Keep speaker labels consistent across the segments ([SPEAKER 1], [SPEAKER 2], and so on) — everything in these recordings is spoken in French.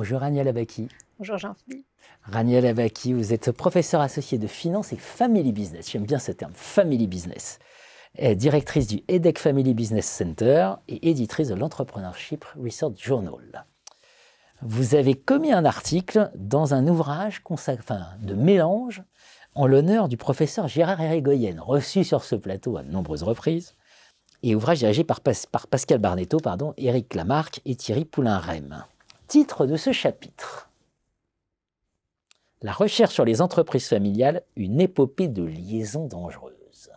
[SPEAKER 1] Bonjour Raniel Abaki.
[SPEAKER 2] Bonjour Jean-Philippe.
[SPEAKER 1] Raniel Abaki, vous êtes professeur associé de finance et family business. J'aime bien ce terme, family business. Directrice du EDEC Family Business Center et éditrice de l'Entrepreneurship Research Journal. Vous avez commis un article dans un ouvrage de mélange en l'honneur du professeur Gérard Irigoyen, reçu sur ce plateau à de nombreuses reprises, et ouvrage dirigé par Pascal Barnetto, Éric Lamarque et Thierry Poulain-Rem. Titre de ce chapitre: La recherche sur les entreprises familiales, une épopée de liaisons dangereuses.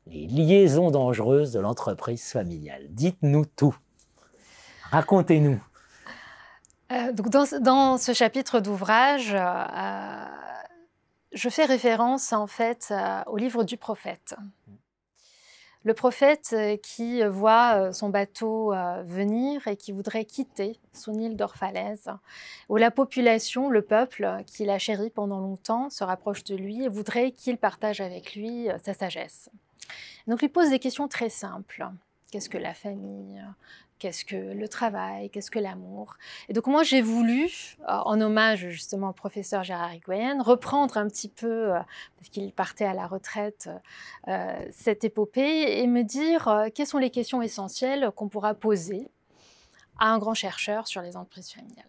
[SPEAKER 1] Les liaisons dangereuses de l'entreprise familiale. Dites-nous tout. Racontez-nous.
[SPEAKER 2] Donc dans ce chapitre d'ouvrage, je fais référence en fait au livre du prophète. Le prophète qui voit son bateau venir et qui voudrait quitter son île d'Orphalaise, où la population, le peuple qui l'a chéri pendant longtemps, se rapproche de lui et voudrait qu'il partage avec lui sa sagesse. Donc il lui pose des questions très simples. Qu'est-ce que la famille ? Qu'est-ce que le travail? Qu'est-ce que l'amour? Et donc moi j'ai voulu, en hommage justement au professeur Gérard Irigoyen, reprendre un petit peu, parce qu'il partait à la retraite, cette épopée et me dire quelles sont les questions essentielles qu'on pourra poser à un grand chercheur sur les entreprises familiales.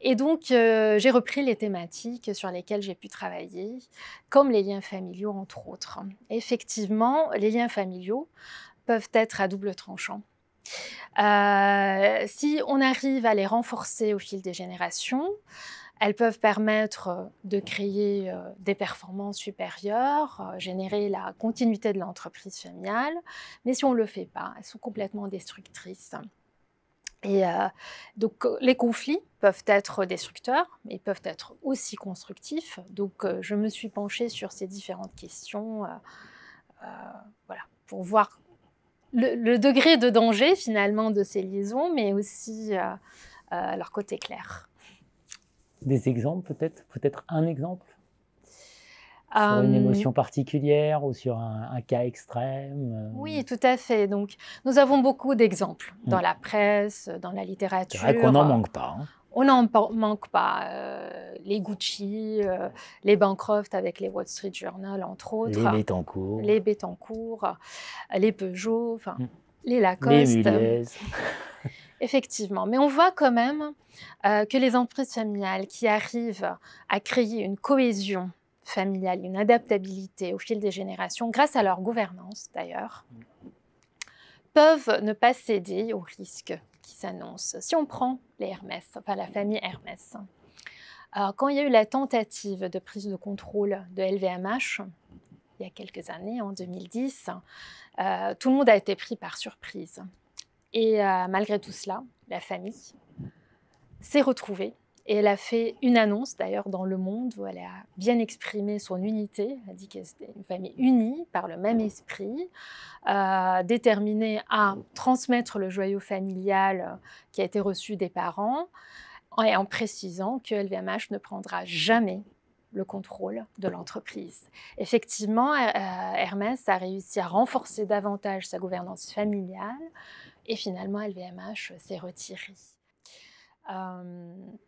[SPEAKER 2] Et donc, j'ai repris les thématiques sur lesquelles j'ai pu travailler, comme les liens familiaux, entre autres. Et effectivement, les liens familiaux peuvent être à double tranchant. Si on arrive à les renforcer au fil des générations, elles peuvent permettre de créer des performances supérieures, générer la continuité de l'entreprise familiale. Mais si on ne le fait pas, elles sont complètement destructrices. Et donc, les conflits peuvent être destructeurs, mais ils peuvent être aussi constructifs. Donc, je me suis penchée sur ces différentes questions voilà, pour voir le degré de danger, finalement, de ces liaisons, mais aussi leur côté clair.
[SPEAKER 1] Des exemples, peut-être un exemple sur une émotion particulière ou sur un cas extrême?
[SPEAKER 2] Oui, tout à fait. Donc, nous avons beaucoup d'exemples dans la presse, dans la littérature.
[SPEAKER 1] C'est vrai qu'on n'en manque pas. Hein.
[SPEAKER 2] On n'en manque pas. Les Gucci, les Bancroft avec les Wall Street Journal, entre autres.
[SPEAKER 1] Les Bettencourt.
[SPEAKER 2] Les Bettencourt, les Peugeot, les Lacoste.
[SPEAKER 1] Les Mulez.
[SPEAKER 2] Effectivement. Mais on voit quand même que les entreprises familiales qui arrivent à créer une cohésion familiale, une adaptabilité au fil des générations, grâce à leur gouvernance d'ailleurs, peuvent ne pas céder aux risques qui s'annoncent. Si on prend les Hermès, la famille Hermès, quand il y a eu la tentative de prise de contrôle de LVMH, il y a quelques années, en 2010, tout le monde a été pris par surprise. Et malgré tout cela, la famille s'est retrouvée. Et elle a fait une annonce, d'ailleurs, dans Le Monde, où elle a bien exprimé son unité. Elle a dit que c'était une famille unie par le même esprit, déterminée à transmettre le joyau familial qui a été reçu des parents, et en précisant que LVMH ne prendra jamais le contrôle de l'entreprise. Effectivement, Hermès a réussi à renforcer davantage sa gouvernance familiale, et finalement, LVMH s'est retiré.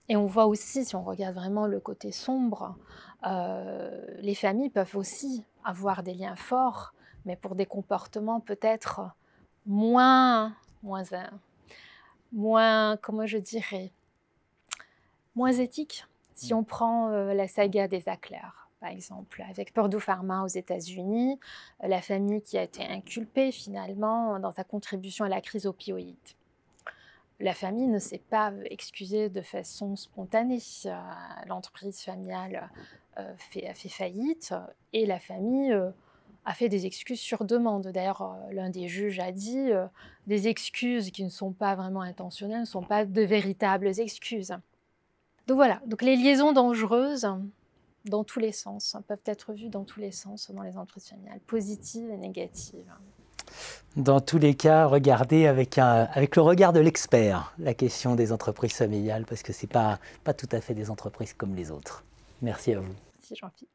[SPEAKER 2] Et on voit aussi, si on regarde vraiment le côté sombre, les familles peuvent aussi avoir des liens forts, mais pour des comportements peut-être moins, comment je dirais, moins éthiques. Si on prend la saga des Sackler, par exemple, avec Purdue Pharma aux États-Unis, la famille qui a été inculpée finalement dans sa contribution à la crise opioïde. La famille ne s'est pas excusée de façon spontanée. L'entreprise familiale a fait faillite et la famille a fait des excuses sur demande. D'ailleurs, l'un des juges a dit des excuses qui ne sont pas vraiment intentionnelles ne sont pas de véritables excuses. Donc voilà, donc les liaisons dangereuses dans tous les sens peuvent être vues dans tous les sens dans les entreprises familiales, positives et négatives.
[SPEAKER 1] Dans tous les cas, regardez avec le regard de l'expert la question des entreprises familiales, parce que ce n'est pas tout à fait des entreprises comme les autres. Merci à vous.
[SPEAKER 2] Merci Jean-Philippe.